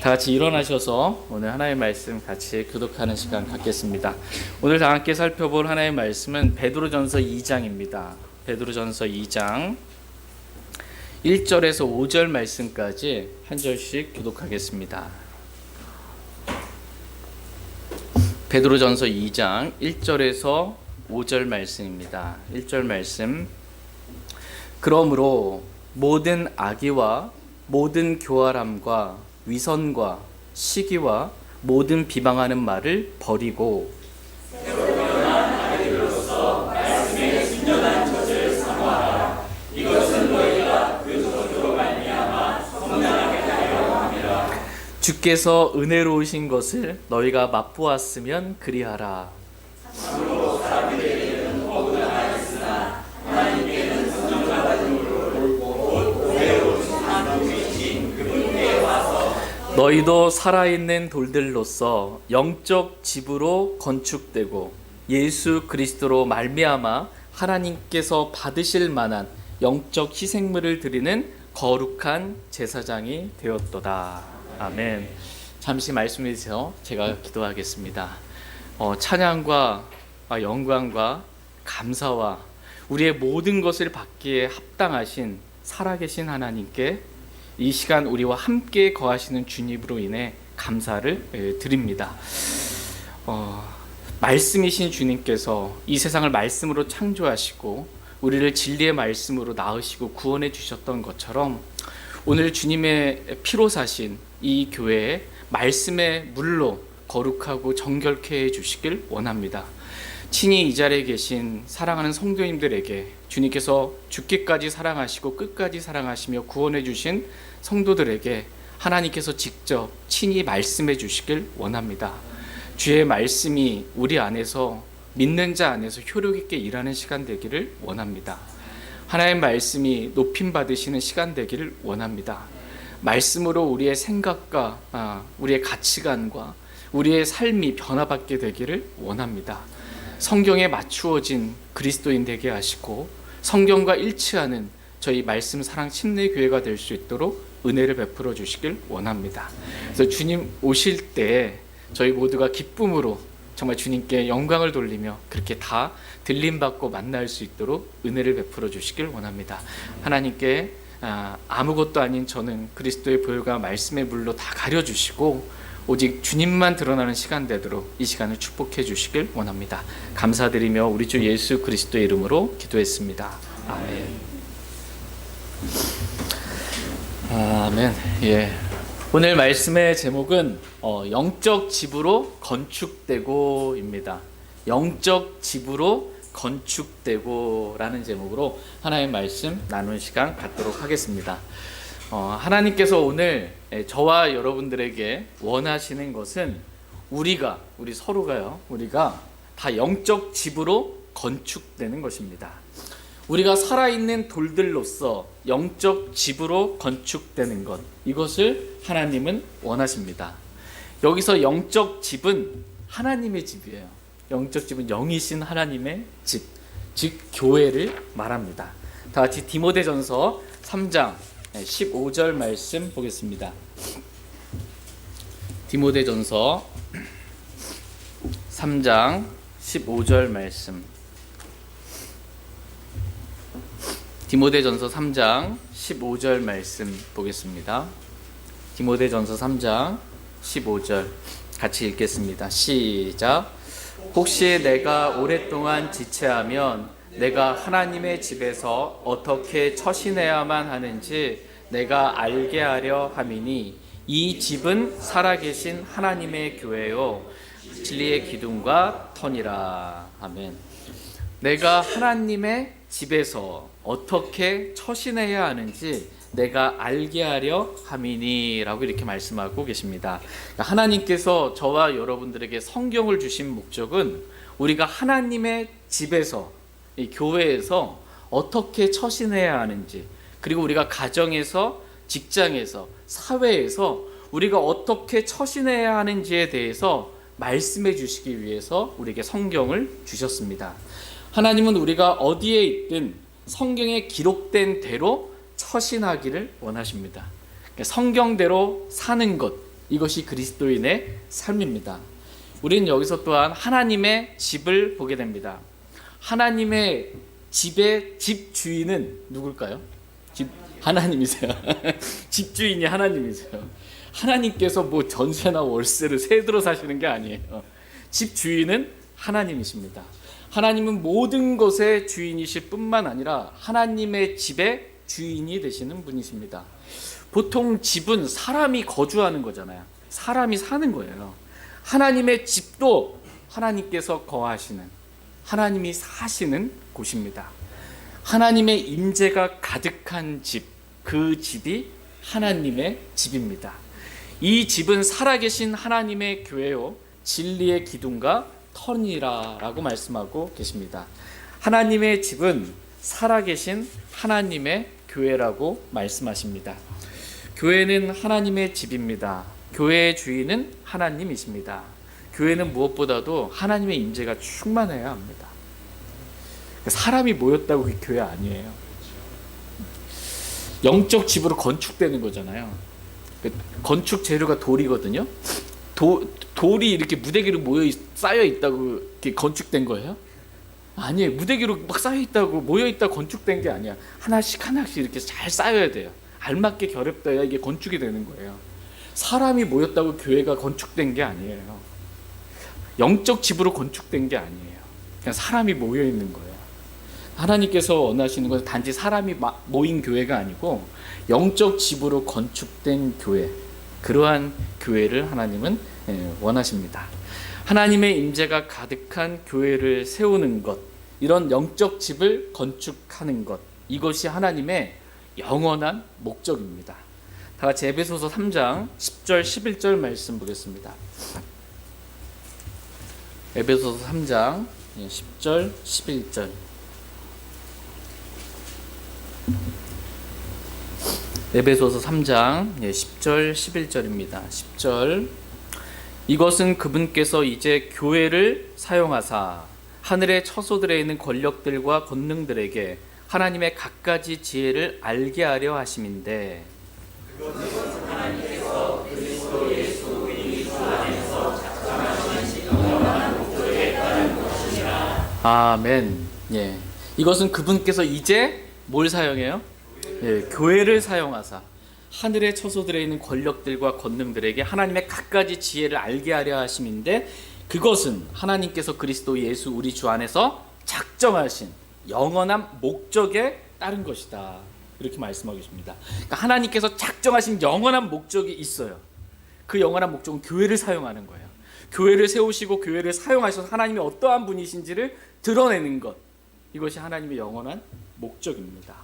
다 같이 일어나셔서 오늘 하나님의 말씀 같이 교독하는 시간 갖겠습니다. 오늘 다 함께 살펴볼 하나님의 말씀은 베드로전서 2장입니다. 베드로전서 2장 1절에서 5절 말씀까지 한 절씩 교독하겠습니다. 베드로전서 2장 1절에서 5절 말씀입니다. 1절 말씀. 그러므로 모든 악의와 모든 교활함과 위선과 시기와 모든 비방하는 말을 버리고 주께서 은혜로우신 것을 너희가 맛보았으면 그리하라. 너희도 살아있는 돌들로서 영적 집으로 건축되고 예수 그리스도로 말미암아 하나님께서 받으실 만한 영적 희생물을 드리는 거룩한 제사장이 되었도다. 아멘. 잠시 말씀해 주세요. 제가 기도하겠습니다. 찬양과 영광과 감사와 우리의 모든 것을 받기에 합당하신 살아계신 하나님께 이 시간 우리와 함께 거하시는 주님으로 인해 감사를 드립니다. 말씀이신 주님께서 이 세상을 말씀으로 창조하시고 우리를 진리의 말씀으로 낳으시고 구원해 주셨던 것처럼 오늘 주님의 피로 사신 이 교회에 말씀의 물로 거룩하고 정결케 해 주시길 원합니다. 친히 이 자리에 계신 사랑하는 성도님들에게 주님께서 죽기까지 사랑하시고 끝까지 사랑하시며 구원해 주신 성도들에게 하나님께서 직접 친히 말씀해 주시길 원합니다. 주의 말씀이 우리 안에서 믿는 자 안에서 효력 있게 일하는 시간 되기를 원합니다. 하나님의 말씀이 높임 받으시는 시간 되기를 원합니다. 말씀으로 우리의 생각과 우리의 가치관과 우리의 삶이 변화받게 되기를 원합니다. 성경에 맞추어진 그리스도인 되게 하시고 성경과 일치하는 저희 말씀 사랑 침례교회가 될 수 있도록 은혜를 베풀어 주시길 원합니다. 그래서 주님 오실 때 저희 모두가 기쁨으로 정말 주님께 영광을 돌리며 그렇게 다 들림받고 만날 수 있도록 은혜를 베풀어 주시길 원합니다. 하나님께 아무것도 아닌 저는 그리스도의 보혈과 말씀의 물로 다 가려주시고 오직 주님만 드러나는 시간 되도록 이 시간을 축복해 주시길 원합니다. 감사드리며 우리 주 예수 그리스도의 이름으로 기도했습니다. 아멘. 아멘. 예. 오늘 말씀의 제목은 영적 집으로 건축되고입니다. 영적 집으로 건축되고라는 제목으로 하나님의 말씀 나누는 시간 갖도록 하겠습니다. 하나님께서 오늘 저와 여러분들에게 원하시는 것은 우리 서로가요. 우리가 다 영적 집으로 건축되는 것입니다. 우리가 살아있는 돌들로서 영적 집으로 건축되는 것, 이것을 하나님은 원하십니다. 여기서 영적 집은 하나님의 집이에요. 영적 집은 영이신 하나님의 집, 즉 교회를 말합니다. 다 같이 디모데전서 3장 15절 말씀 보겠습니다. 디모데전서 3장 15절 말씀. 디모데전서 3장 15절 말씀 보겠습니다. 디모데전서 3장 15절 같이 읽겠습니다. 시작. 혹시 내가 오랫동안 지체하면 내가 하나님의 집에서 어떻게 처신해야만 하는지 내가 알게 하려 함이니 이 집은 살아계신 하나님의 교회요 진리의 기둥과 터니라. 아멘. 내가 하나님의 집에서 어떻게 처신해야 하는지 내가 알게 하려 함이니 라고 이렇게 말씀하고 계십니다. 하나님께서 저와 여러분들에게 성경을 주신 목적은 우리가 하나님의 집에서, 이 교회에서 어떻게 처신해야 하는지, 그리고 우리가 가정에서, 직장에서, 사회에서 우리가 어떻게 처신해야 하는지에 대해서 말씀해 주시기 위해서 우리에게 성경을 주셨습니다. 하나님은 우리가 어디에 있든 성경에 기록된 대로 처신하기를 원하십니다. 성경대로 사는 것, 이것이 그리스도인의 삶입니다. 우리는 여기서 또한 하나님의 집을 보게 됩니다. 하나님의 집의 집 주인은 누굴까요? 하나님이세요. 집주인이 하나님이세요. 하나님께서 뭐 전세나 월세를 세 들어 사시는 게 아니에요. 집 주인은 하나님이십니다. 하나님은 모든 것의 주인이실 뿐만 아니라 하나님의 집의 주인이 되시는 분이십니다. 보통 집은 사람이 거주하는 거잖아요. 사람이 사는 거예요. 하나님의 집도 하나님께서 거하시는, 하나님이 사시는 곳입니다. 하나님의 임재가 가득한 집, 그 집이 하나님의 집입니다. 이 집은 살아계신 하나님의 교회요, 진리의 기둥과 터니라라고 말씀하고 계십니다. 하나님의 집은 살아계신 하나님의 교회라고 말씀하십니다. 교회는 하나님의 집입니다. 교회의 주인은 하나님이십니다. 교회는 무엇보다도 하나님의 임재가 충만해야 합니다. 사람이 모였다고 그게 교회 아니에요. 영적 집으로 건축되는 거잖아요. 건축 재료가 돌이거든요. 돌이 이렇게 무대기로 쌓여 있다고 이렇게 건축된 거예요? 아니에요. 무대기로 막 쌓여 있다고 모여 있다 건축된 게 아니야. 하나씩 이렇게 잘 쌓여야 돼요. 알맞게 결합돼야 이게 건축이 되는 거예요. 사람이 모였다고 교회가 건축된 게 아니에요. 영적 집으로 건축된 게 아니에요. 그냥 사람이 모여 있는 거예요. 하나님께서 원하시는 것은 단지 사람이 모인 교회가 아니고 영적 집으로 건축된 교회, 그러한 교회를 하나님은 원하십니다. 하나님의 임재가 가득한 교회를 세우는 것, 이런 영적 집을 건축하는 것, 이것이 하나님의 영원한 목적입니다. 다 같이 에베소서 3장 10절 11절 말씀 보겠습니다. 에베소서 3장 10절 11절. 에베소서 3장 10절 11절입니다. 10절. 이것은 그분께서 이제 교회를 사용하사 하늘의 처소들에 있는 권력들과 권능들에게 하나님의 갖가지 지혜를 알게 하려 하심인데, 그것은 하나님께서 그리스도 예수 우리 주 안에서 작정하신 영원한 목적에 따른 것이니라. 아멘. 예. 이것은 그분께서 이제 뭘 사용해요? 예, 교회를 사용하사 하늘의 처소들에 있는 권력들과 권능들에게 하나님의 갖가지 지혜를 알게 하려 하심인데, 그것은 하나님께서 그리스도 예수 우리 주 안에서 작정하신 영원한 목적에 따른 것이다. 이렇게 말씀하고 계십니다. 그러니까 하나님께서 작정하신 영원한 목적이 있어요. 그 영원한 목적은 교회를 사용하는 거예요. 교회를 세우시고 교회를 사용하셔서 하나님이 어떠한 분이신지를 드러내는 것, 이것이 하나님의 영원한 목적입니다.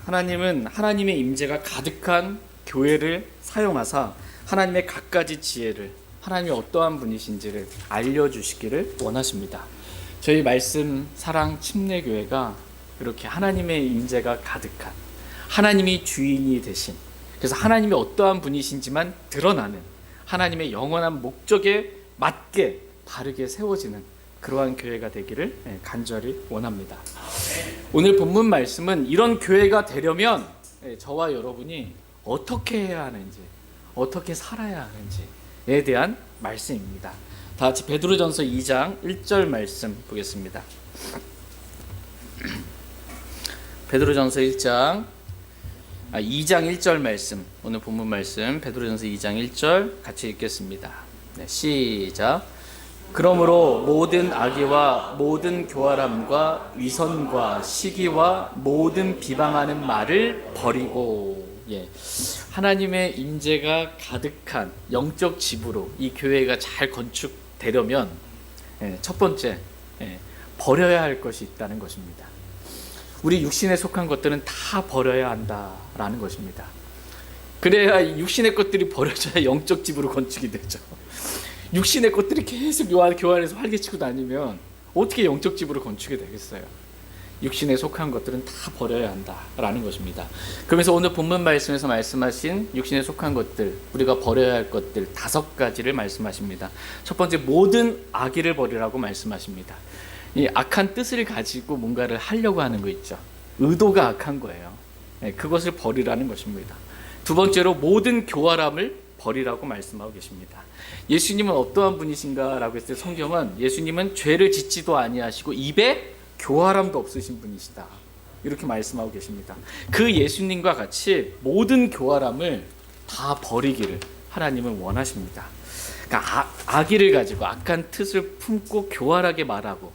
하나님은 하나님의 임재가 가득한 교회를 사용하사 하나님의 갖가지 지혜를, 하나님이 어떠한 분이신지를 알려주시기를 원하십니다. 저희 말씀 사랑 침례교회가 이렇게 하나님의 임재가 가득한, 하나님이 주인이 되신, 그래서 하나님이 어떠한 분이신지만 드러나는 하나님의 영원한 목적에 맞게 바르게 세워지는 그러한 교회가 되기를 간절히 원합니다. 오늘 본문 말씀은 이런 교회가 되려면 저와 여러분이 어떻게 해야 하는지, 어떻게 살아야 하는지에 대한 말씀입니다. 다 같이 베드로전서 2장 1절 말씀 보겠습니다. 베드로전서 2장 1절 말씀, 오늘 본문 말씀 베드로전서 2장 1절 같이 읽겠습니다. 네, 시작. 그러므로 모든 악의와 모든 교활함과 위선과 시기와 모든 비방하는 말을 버리고, 하나님의 임재가 가득한 영적 집으로 이 교회가 잘 건축되려면 첫 번째 버려야 할 것이 있다는 것입니다. 우리 육신에 속한 것들은 다 버려야 한다라는 것입니다. 그래야 육신의 것들이 버려져야 영적 집으로 건축이 되죠. 육신의 것들이 계속 교환해서 활개치고 다니면 어떻게 영적 집으로 건축이 되겠어요? 육신에 속한 것들은 다 버려야 한다라는 것입니다. 그러면서 오늘 본문 말씀에서 말씀하신 육신에 속한 것들, 우리가 버려야 할 것들 5가지를 말씀하십니다. 첫 번째, 모든 악의를 버리라고 말씀하십니다. 이 악한 뜻을 가지고 뭔가를 하려고 하는 거 있죠. 의도가 악한 거예요. 그것을 버리라는 것입니다. 두 번째로 모든 교활함을 버리라고 말씀하고 계십니다. 예수님은 어떠한 분이신가라고 했을 때 성경은 예수님은 죄를 짓지도 아니하시고 입에 교활함도 없으신 분이시다, 이렇게 말씀하고 계십니다. 그 예수님과 같이 모든 교활함을 다 버리기를 하나님은 원하십니다. 그러니까 악의를 가지고 악한 뜻을 품고 교활하게 말하고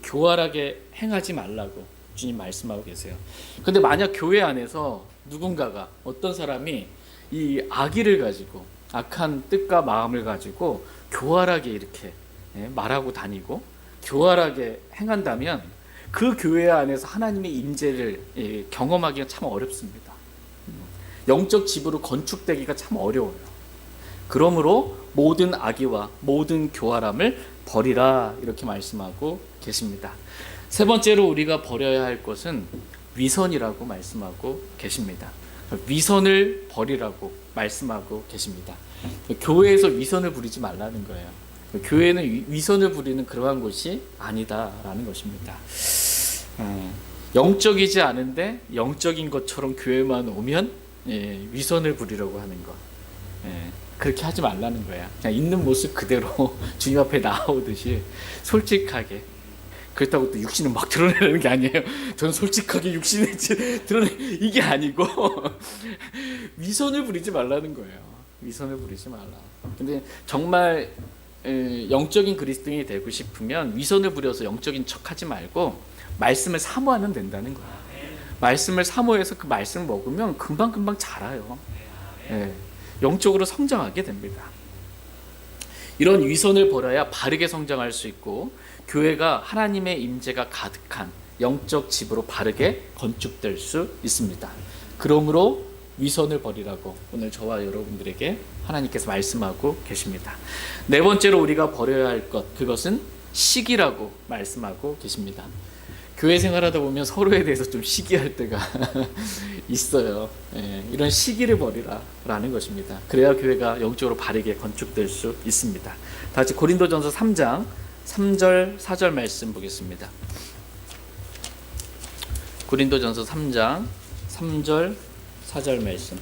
교활하게 행하지 말라고 주님 말씀하고 계세요. 근데 만약 교회 안에서 누군가가, 어떤 사람이 이 악의를 가지고 악한 뜻과 마음을 가지고 교활하게 이렇게 말하고 다니고 교활하게 행한다면 그 교회 안에서 하나님의 임재를 경험하기가 참 어렵습니다. 영적 집으로 건축되기가 참 어려워요. 그러므로 모든 악의와 모든 교활함을 버리라, 이렇게 말씀하고 계십니다. 세 번째로 우리가 버려야 할 것은 위선이라고 말씀하고 계십니다. 위선을 버리라고 말씀하고 계십니다. 교회에서 위선을 부리지 말라는 거예요. 교회는 위선을 부리는 그러한 곳이 아니다라는 것입니다. 영적이지 않은데 영적인 것처럼 교회만 오면 위선을 부리려고 하는 것, 그렇게 하지 말라는 거야. 그냥 있는 모습 그대로 주님 앞에 나오듯이 솔직하게. 그렇다고 또 육신을 막 드러내는 게 아니에요. 저는 솔직하게 육신을 드러내, 이게 아니고 위선을 부리지 말라는 거예요. 위선을 부리지 말라. 근데 정말 영적인 그리스도인이 되고 싶으면 위선을 부려서 영적인 척하지 말고 말씀을 사모하면 된다는 거예요. 말씀을 사모해서 그 말씀을 먹으면 금방금방 자라요. 영적으로 성장하게 됩니다. 이런 위선을 버려야 바르게 성장할 수 있고 교회가 하나님의 임재가 가득한 영적 집으로 바르게 건축될 수 있습니다. 그러므로 위선을 버리라고 오늘 저와 여러분들에게 하나님께서 말씀하고 계십니다. 네 번째로 우리가 버려야 할 것, 그것은 시기라고 말씀하고 계십니다. 교회 생활하다 보면 서로에 대해서 좀 시기할 때가 있어요. 이런 시기를 버리라라는 것입니다. 그래야 교회가 영적으로 바르게 건축될 수 있습니다. 다시 고린도전서 3장 3절 4절 말씀 보겠습니다. 고린도전서 3장 3절 4절 말씀.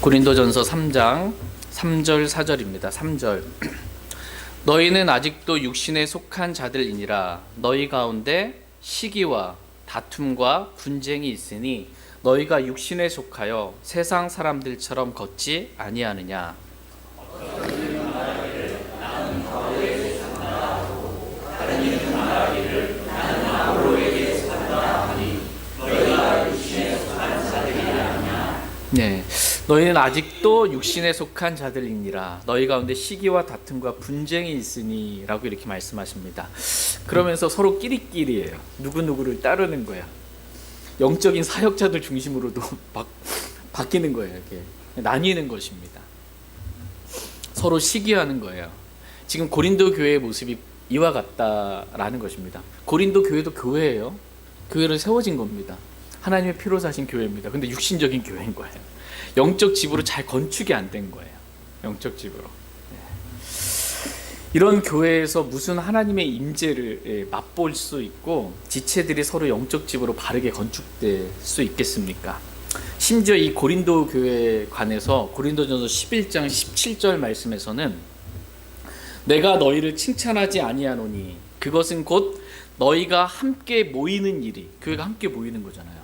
고린도전서 3장 3절 4절입니다. 3절. 너희는 아직도 육신에 속한 자들이니라. 너희 가운데 시기와 다툼과 분쟁이 있으니 너희가 육신에 속하여 세상 사람들처럼 걷지 아니하느냐. 네, 너희는 아직도 육신에 속한 자들이니라. 너희 가운데 시기와 다툼과 분쟁이 있으니 라고 이렇게 말씀하십니다. 그러면서 서로 끼리끼리예요. 누구누구를 따르는 거야. 영적인 사역자들 중심으로도 바뀌는 거예요. 이렇게 나뉘는 것입니다. 서로 시기하는 거예요. 지금 고린도 교회의 모습이 이와 같다라는 것입니다. 고린도 교회도 교회예요. 교회로 세워진 겁니다. 하나님의 피로 사신 교회입니다. 근데 육신적인 교회인 거예요. 영적 집으로 잘 건축이 안 된 거예요. 영적 집으로. 이런 교회에서 무슨 하나님의 임재를 맛볼 수 있고 지체들이 서로 영적 집으로 바르게 건축될 수 있겠습니까? 심지어 이 고린도 교회에 관해서 고린도전서 11장 17절 말씀에서는 내가 너희를 칭찬하지 아니하노니 그것은 곧 너희가 함께 모이는 일이, 교회가 함께 모이는 거잖아요.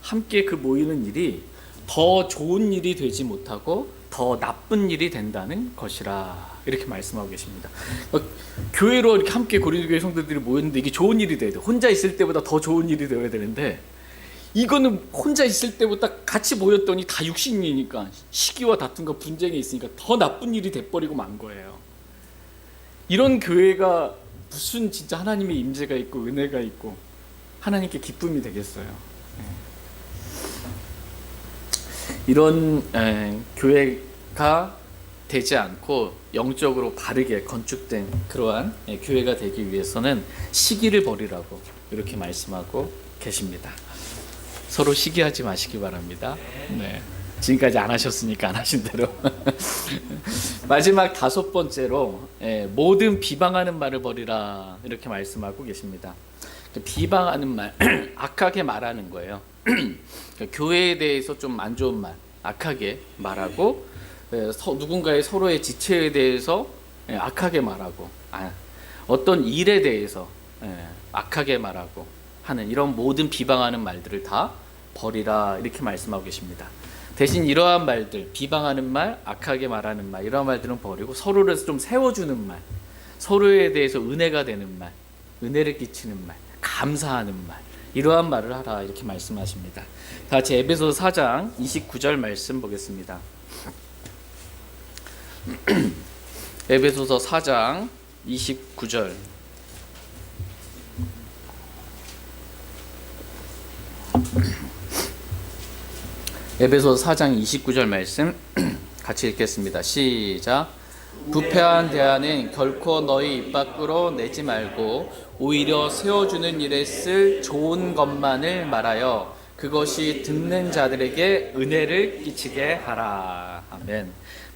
함께 그 모이는 일이 더 좋은 일이 되지 못하고 더 나쁜 일이 된다는 것이라, 이렇게 말씀하고 계십니다. 교회로 이렇게 함께 고린도 교회 성도들이 모였는데 이게 좋은 일이 돼야 돼. 혼자 있을 때보다 더 좋은 일이 되어야 되는데 이거는 혼자 있을 때보다 같이 모였더니 다 육신이니까 시기와 다툼과 분쟁이 있으니까 더 나쁜 일이 돼버리고 만 거예요. 이런 교회가 무슨 진짜 하나님의 임재가 있고 은혜가 있고 하나님께 기쁨이 되겠어요. 이런 교회가 되지 않고 영적으로 바르게 건축된 그러한 교회가 되기 위해서는 시기를 버리라고 이렇게 말씀하고 계십니다. 서로 시기하지 마시기 바랍니다. 네. 지금까지 안 하셨으니까 안 하신 대로. 마지막 다섯 번째로 모든 비방하는 말을 버리라 이렇게 말씀하고 계십니다. 비방하는 말, 악하게 말하는 거예요. 교회에 대해서 좀 안 좋은 말, 악하게 말하고 누군가의 서로의 지체에 대해서 악하게 말하고 어떤 일에 대해서 악하게 말하고 하는 이런 모든 비방하는 말들을 다 버리라 이렇게 말씀하고 계십니다. 대신 이러한 말들, 비방하는 말, 악하게 말하는 말 이러한 말들은 버리고 서로를 좀 세워주는 말, 서로에 대해서 은혜가 되는 말, 은혜를 끼치는 말, 감사하는 말 이러한 말을 하라 이렇게 말씀하십니다. 다 같이 에베소서 4장 29절 말씀 보겠습니다. 에베소서 4장 29절. 에베소서 4장 29절 말씀 같이 읽겠습니다. 시작. 부패한 대안은 결코 너희 입 밖으로 내지 말고 오히려 세워주는 일에 쓸 좋은 것만을 말하여 그것이 듣는 자들에게 은혜를 끼치게 하라. 아멘.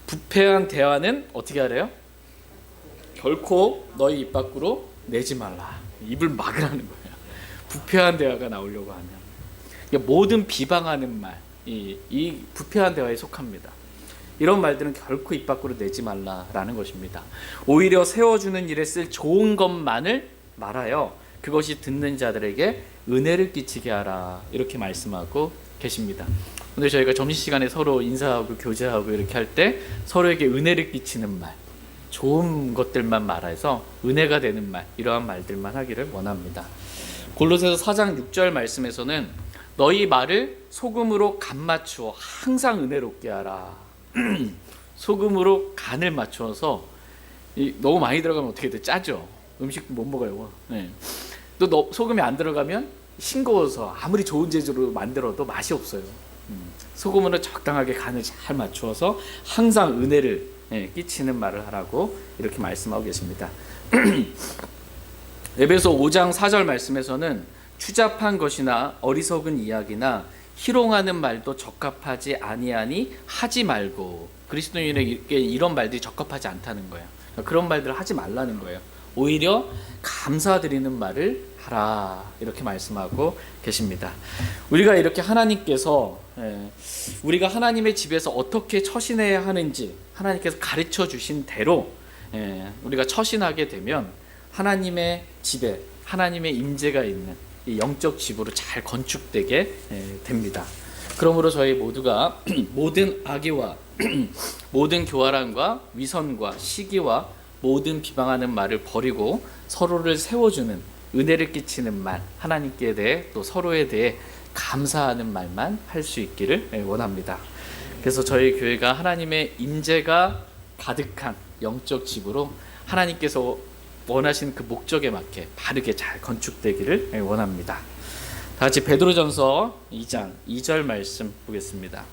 부패한 대화는 어떻게 하래요? 결코 너희 입 밖으로 내지 말라. 입을 막으라는 거예요. 부패한 대화가 나오려고 하면 모든 비방하는 말, 이 부패한 대화에 속합니다. 이런 말들은 결코 입 밖으로 내지 말라라는 것입니다. 오히려 세워주는 일에 쓸 좋은 것만을 말하여 그것이 듣는 자들에게 은혜를 끼치게 하라 이렇게 말씀하고 계십니다. 오늘 저희가 점심시간에 서로 인사하고 교제하고 이렇게 할 때 서로에게 은혜를 끼치는 말, 좋은 것들만 말해서 은혜가 되는 말, 이러한 말들만 하기를 원합니다. 골로새서 4장 6절 말씀에서는 너희 말을 소금으로 간 맞추어 항상 은혜롭게 하라. 소금으로 간을 맞추어서 너무 많이 들어가면 어떻게 돼? 짜죠. 음식도 못 먹어요. 네. 또 소금이 안 들어가면 싱거워서 아무리 좋은 재료로 만들어도 맛이 없어요. 소금으로 적당하게 간을 잘 맞추어서 항상 은혜를 끼치는 말을 하라고 이렇게 말씀하고 계십니다. 에베소 5장 4절 말씀에서는 추잡한 것이나 어리석은 이야기나 희롱하는 말도 적합하지 아니하니 하지 말고, 그리스도인에게 이런 말들이 적합하지 않다는 거예요. 그런 말들을 하지 말라는 거예요. 오히려 감사드리는 말을 하라 이렇게 말씀하고 계십니다. 우리가 이렇게 하나님께서 우리가 하나님의 집에서 어떻게 처신해야 하는지 하나님께서 가르쳐 주신 대로 우리가 처신하게 되면 하나님의 집에 하나님의 임재가 있는 이 영적 집으로 잘 건축되게 됩니다. 그러므로 저희 모두가 모든 악의와 모든 교활함과 위선과 시기와 모든 비방하는 말을 버리고 서로를 세워주는 은혜를 끼치는 말, 하나님께 대해 또 서로에 대해 감사하는 말만 할 수 있기를 원합니다. 그래서 저희 교회가 하나님의 임재가 가득한 영적 집으로 하나님께서 원하시는 그 목적에 맞게 바르게 잘 건축되기를 원합니다. 다 같이 베드로전서 2장 2절 말씀 보겠습니다.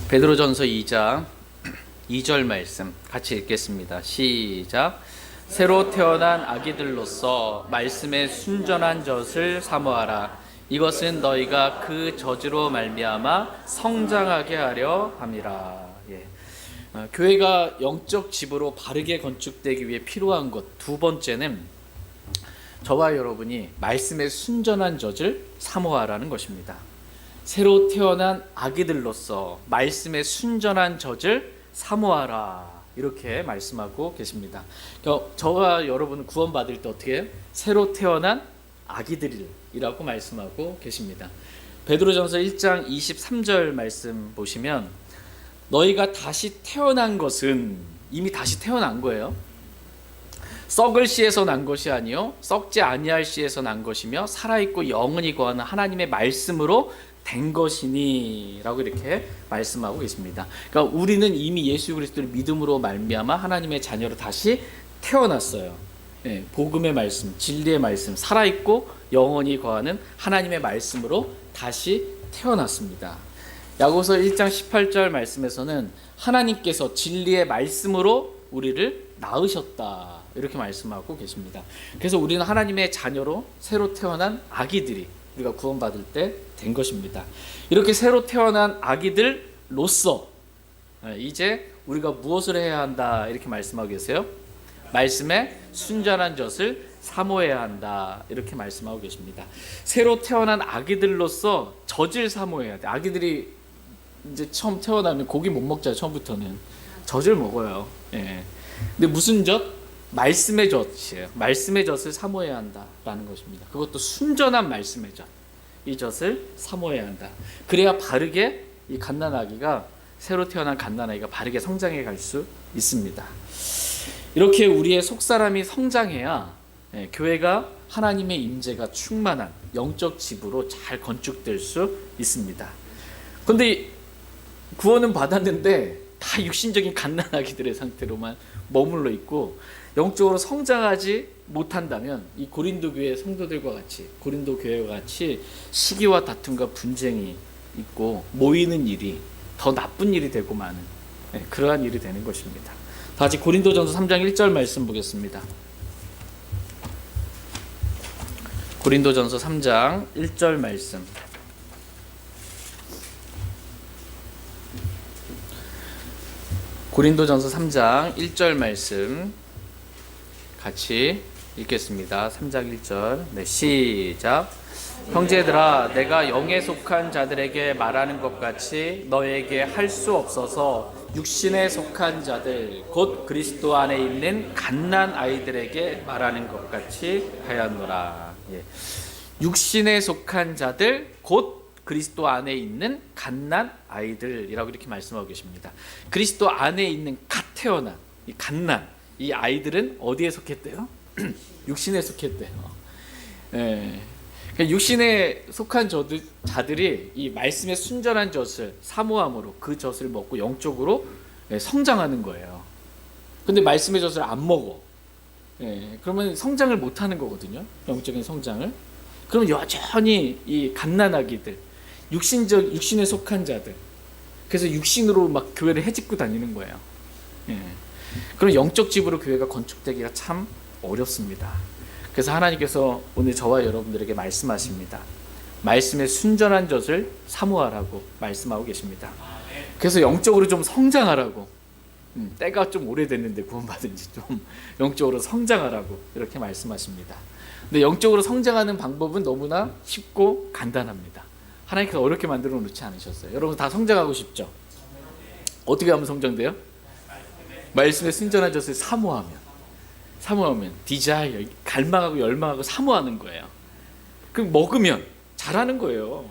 베드로전서 2장 2절 말씀 같이 읽겠습니다. 시작. 새로 태어난 아기들로서 말씀에 순전한 젖을 사모하라. 이것은 너희가 그 젖으로 말미암아 성장하게 하려 함이라. 교회가 영적 집으로 바르게 건축되기 위해 필요한 것 두 번째는 저와 여러분이 말씀의 순전한 젖을 사모하라는 것입니다. 새로 태어난 아기들로서 말씀의 순전한 젖을 사모하라 이렇게 말씀하고 계십니다. 저와 여러분은 구원받을 때 어떻게 해요? 새로 태어난 아기들이라고 말씀하고 계십니다. 베드로전서 1장 23절 말씀 보시면 너희가 다시 태어난 것은 이미 다시 태어난 거예요. 썩을 씨에서 난 것이 아니요 썩지 아니할 씨에서 난 것이며 살아있고 영원히 거하는 하나님의 말씀으로 된 것이니 라고 이렇게 말씀하고 계십니다. 그러니까 우리는 이미 예수 그리스도를 믿음으로 말미암아 하나님의 자녀로 다시 태어났어요. 복음의 말씀, 진리의 말씀, 살아있고 영원히 거하는 하나님의 말씀으로 다시 태어났습니다. 야고보서 1장 18절 말씀에서는 하나님께서 진리의 말씀으로 우리를 낳으셨다 이렇게 말씀하고 계십니다. 그래서 우리는 하나님의 자녀로 새로 태어난 아기들이 우리가 구원받을 때 된 것입니다. 이렇게 새로 태어난 아기들로서 이제 우리가 무엇을 해야 한다 이렇게 말씀하고 계세요. 말씀에 순전한 젖을 사모해야 한다 이렇게 말씀하고 계십니다. 새로 태어난 아기들로서 젖을 사모해야 돼. 아기들이 이제 처음 태어나면 고기 못 먹잖아요. 처음부터는 젖을 먹어요. 예. 근데 무슨 젖? 말씀의 젖이에요. 말씀의 젖을 사모해야 한다라는 것입니다. 그것도 순전한 말씀의 젖. 이 젖을 사모해야 한다. 그래야 바르게 이 갓난아기가 새로 태어난 갓난아기가 바르게 성장해 갈 수 있습니다. 이렇게 우리의 속사람이 성장해야 교회가 하나님의 임재가 충만한 영적 집으로 잘 건축될 수 있습니다. 그런데 구원은 받았는데 다 육신적인 갓난아기들의 상태로만 머물러 있고 영적으로 성장하지 못한다면 이 고린도 교회 성도들과 같이 고린도 교회와 같이 시기와 다툼과 분쟁이 있고 모이는 일이 더 나쁜 일이 되고 마는 그러한 일이 되는 것입니다. 다시 고린도전서 3장 1절 말씀 보겠습니다. 고린도전서 3장 1절 말씀. 고린도전서 3장 1절 말씀 같이 읽겠습니다. 3장 1절. 네, 시작. 형제들아, 내가 영에 속한 자들에게 말하는 것 같이 너에게 할 수 없어서 육신에 속한 자들 곧 그리스도 안에 있는 갓난 아이들에게 말하는 것 같이 하였노라. 예. 육신에 속한 자들 곧 그리스도 안에 있는 갓난 아이들이라고 이렇게 말씀하고 계십니다. 그리스도 안에 있는 갓 태어난 이 갓난 이 아이들은 어디에 속했대요? 육신에 속했대요. 예. 그러니까 육신에 속한 자들이 이 말씀의 순전한 젖을 사모함으로 그 젖을 먹고 영적으로 성장하는 거예요. 근데 말씀의 젖을 안 먹어. 그러면 성장을 못 하는 거거든요. 영적인 성장을. 그럼 여전히 이 갓난아기들, 육신에 속한 자들. 그래서 육신으로 막 교회를 해집고 다니는 거예요. 그럼 영적 집으로 교회가 건축되기가 참 어렵습니다. 그래서 하나님께서 오늘 저와 여러분들에게 말씀하십니다. 말씀의 순전한 젖을 사모하라고 말씀하고 계십니다. 그래서 영적으로 좀 성장하라고, 때가 좀 오래됐는데 구원받은 지 좀 영적으로 성장하라고 이렇게 말씀하십니다. 근데 영적으로 성장하는 방법은 너무나 쉽고 간단합니다. 하나님께서 어렵게 만들어 놓지 않으셨어요. 여러분 다 성장하고 싶죠? 어떻게 하면 성장돼요? 말씀의 순전한 젖을 사모하면 디자이어, 갈망하고 열망하고 사모하는 거예요. 그럼 먹으면 잘하는 거예요.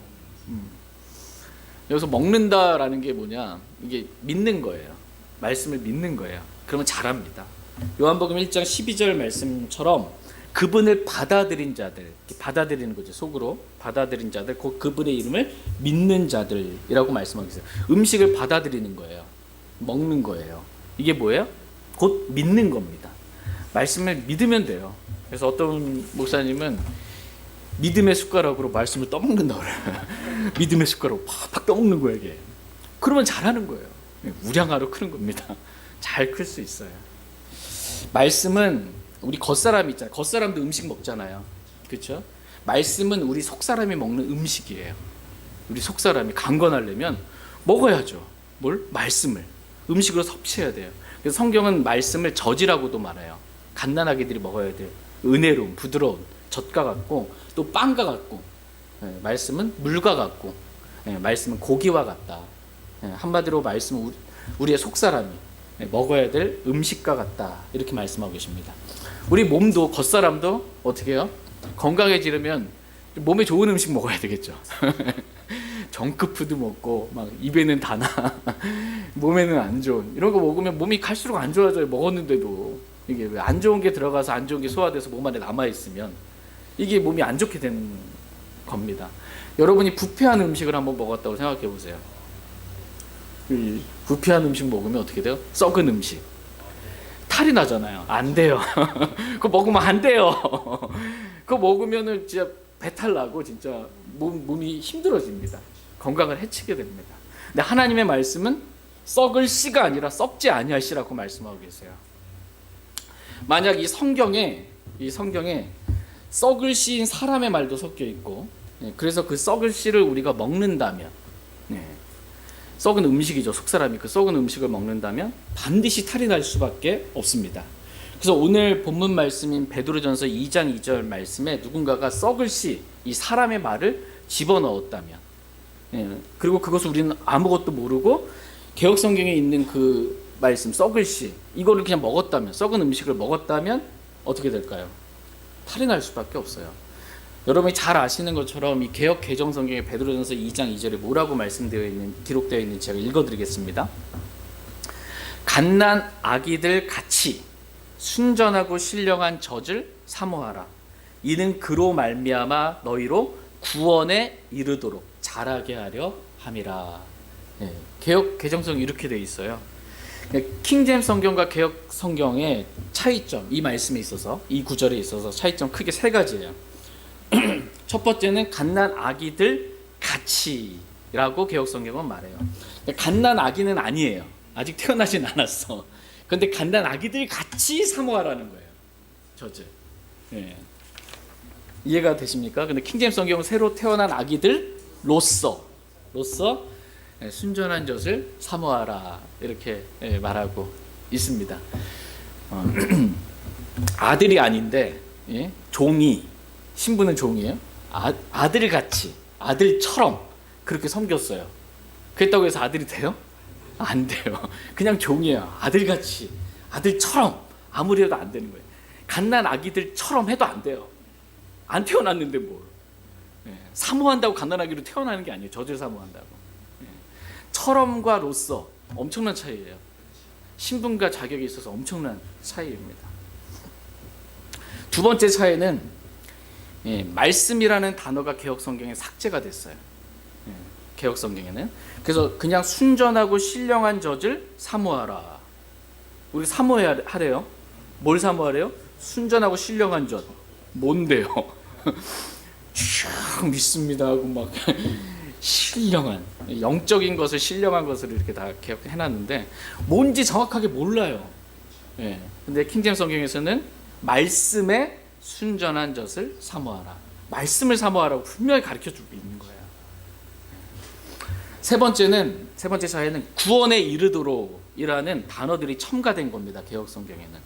여기서 먹는다라는 게 뭐냐? 이게 믿는 거예요. 말씀을 믿는 거예요. 그러면 잘합니다. 요한복음 1장 12절 말씀처럼 그분을 받아들인 자들, 받아들이는 거죠. 속으로 받아들인 자들, 곧 그분의 이름을 믿는 자들이라고 말씀하고 있어요. 음식을 받아들이는 거예요. 먹는 거예요. 이게 뭐예요? 곧 믿는 겁니다. 말씀을 믿으면 돼요. 그래서 어떤 목사님은 믿음의 숟가락으로 말씀을 떠먹는다고 그래요. 믿음의 숟가락으로 팍팍 떠먹는 거예요. 이게. 그러면 잘하는 거예요. 우량하러 크는 겁니다. 잘 클 수 있어요. 말씀은 우리 겉사람 있잖아요. 겉사람도 음식 먹잖아요. 그렇죠? 말씀은 우리 속사람이 먹는 음식이에요. 우리 속사람이 강건하려면 먹어야죠. 뭘? 말씀을. 음식으로 섭취해야 돼요. 그래서 성경은 말씀을 젖이라고도 말해요. 갓난아기들이 먹어야 될 은혜로운 부드러운 젖과 같고 또 빵과 같고 말씀은 물과 같고 말씀은 고기와 같다. 한마디로 말씀은 우리의 속사람이 먹어야 될 음식과 같다. 이렇게 말씀하고 계십니다. 우리 몸도 겉사람도 어떻게 해요? 건강해지려면 몸에 좋은 음식 먹어야 되겠죠. 정크푸드 먹고 막 입에는 다나 몸에는 안 좋은 이런 거 먹으면 몸이 갈수록 안 좋아져요. 먹었는데도 이게 왜 안 좋은 게 들어가서 안 좋은 게 소화돼서 몸 안에 남아 있으면 이게 몸이 안 좋게 되는 겁니다. 여러분이 부패한 음식을 한번 먹었다고 생각해 보세요. 부패한 음식 먹으면 어떻게 돼요? 썩은 음식 탈이 나잖아요. 안 돼요. 그거 먹으면 안 돼요. 그거 먹으면은 진짜 배탈 나고 진짜 몸이 힘들어집니다. 건강을 해치게 됩니다. 근데 하나님의 말씀은 썩을 씨가 아니라 썩지 아니할 씨라고 말씀하고 계세요. 만약 이 성경에 썩을 씨인 사람의 말도 섞여 있고, 그래서 그 썩을 씨를 우리가 먹는다면, 썩은 음식이죠. 속사람이 그 썩은 음식을 먹는다면 반드시 탈이 날 수밖에 없습니다. 그래서 오늘 본문 말씀인 베드로전서 2장 2절 말씀에 누군가가 썩을 씨, 이 사람의 말을 집어넣었다면, 그리고 그것을 우리는 아무것도 모르고 개역성경에 있는 그 말씀 썩을 씨, 이거를 그냥 먹었다면, 썩은 음식을 먹었다면 어떻게 될까요? 탈이 날 수밖에 없어요. 여러분이 잘 아시는 것처럼 이 개역 개정 성경의 베드로전서 2장 2절에 뭐라고 기록되어 있는지 제가 읽어드리겠습니다. 갓난 아기들 같이 순전하고 신령한 젖을 사모하라. 이는 그로 말미암아 너희로 구원에 이르도록 자라게 하려 함이라. 개역 개정성 이렇게 돼 있어요. 킹제임스 성경과 개역 성경의 차이점, 이 말씀에 있어서, 이 구절에 있어서 차이점 크게 세 가지예요. 첫 번째는 갓난 아기들 같이라고 개역 성경은 말해요. 갓난 아기는 아니에요. 아직 태어나진 않았어. 그런데 갓난 아기들 같이 사모하라는 거예요. 젖을. 이해가 되십니까? 근데 킹제임스 성경은 새로 태어난 아기들로서 순전한 젖을 사모하라, 이렇게 말하고 있습니다. 아들이 아닌데, 종이, 신부는 종이에요. 아들같이, 아들처럼 그렇게 섬겼어요. 그랬다고 해서 아들이 돼요? 안 돼요. 그냥 종이에요. 아들같이, 아들처럼 아무리 해도 안 되는 거예요. 갓난 아기들처럼 해도 안 돼요. 안 태어났는데 뭘. 사모한다고 갓난 아기로 태어나는 게 아니에요. 젖을 사모한다고. 처럼과 로서 엄청난 차이예요. 신분과 자격에 있어서 엄청난 차이입니다. 두 번째 차이는 말씀이라는 단어가 개역 성경에 삭제가 됐어요. 개역 성경에는. 그래서 그냥 순전하고 신령한 젖을 사모하라. 우리 사모해야 하래요. 뭘 사모하래요? 순전하고 신령한 젖. 뭔데요? 쭉 믿습니다 하고 막 신령한, 영적인 것을, 신령한 것을 이렇게 다 해놨는데 뭔지 정확하게 몰라요. 근데 킹제임스 성경에서는 말씀에 순전한 젖을 사모하라, 말씀을 사모하라고 분명히 가르쳐주고 있는 거예요. 세 번째 차이는 구원에 이르도록이라는 단어들이 첨가된 겁니다. 개역 성경에는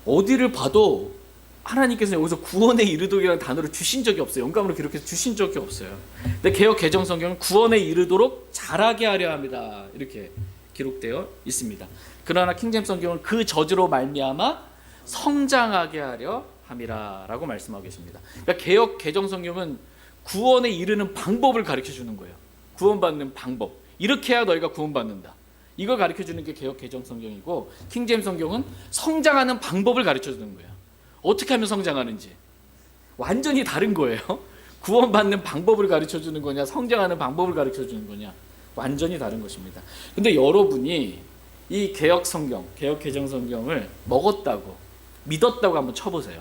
어디를 봐도 하나님께서 여기서 구원에 이르도록이라는 단어를 주신 적이 없어요. 영감으로 기록해서 주신 적이 없어요. 근데 개역 개정 성경은 구원에 이르도록 자라게 하려 합니다, 이렇게 기록되어 있습니다. 그러나 킹제임스 성경은 그 젖으로 말미암아 성장하게 하려 함이라라고 말씀하고 계십니다. 그러니까 개역 개정 성경은 구원에 이르는 방법을 가르쳐 주는 거예요. 구원받는 방법. 이렇게 해야 너희가 구원받는다. 이걸 가르쳐 주는 게 개역 개정 성경이고, 킹제임스 성경은 성장하는 방법을 가르쳐 주는 거예요. 어떻게 하면 성장하는지 완전히 다른 거예요. 구원받는 방법을 가르쳐 주는 거냐, 성장하는 방법을 가르쳐 주는 거냐, 완전히 다른 것입니다. 근데 여러분이 이 개역 성경, 개역 개정 성경을 먹었다고, 믿었다고 한번 쳐보세요.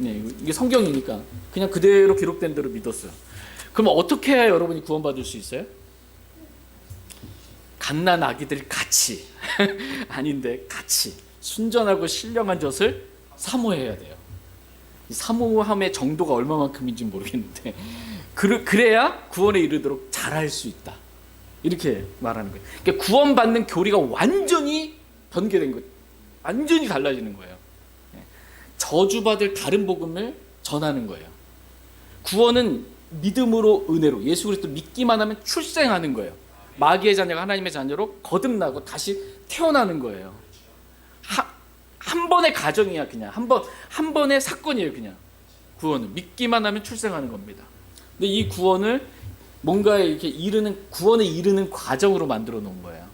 이게 성경이니까 그냥 그대로 기록된 대로 믿었어요. 그럼 어떻게 해야 여러분이 구원받을 수 있어요? 갓난 아기들 같이 아닌데 같이 순전하고 신령한 젖을 사모해야 돼요. 이 사모함의 정도가 얼마만큼인지 모르겠는데 그래야 구원에 이르도록 잘할 수 있다, 이렇게 말하는 거예요. 그러니까 구원받는 교리가 완전히 변개된 거, 완전히 달라지는 거예요. 저주받을 다른 복음을 전하는 거예요. 구원은 믿음으로, 은혜로, 예수 그리스도 믿기만 하면 출생하는 거예요. 마귀의 자녀가 하나님의 자녀로 거듭나고 다시 태어나는 거예요. 한 번의 가정이야. 그냥 한 번의 사건이에요. 그냥 구원은 믿기만 하면 출생하는 겁니다. 근데 이 구원을 뭔가에 이렇게 구원에 이르는 과정으로 만들어 놓은 거예요.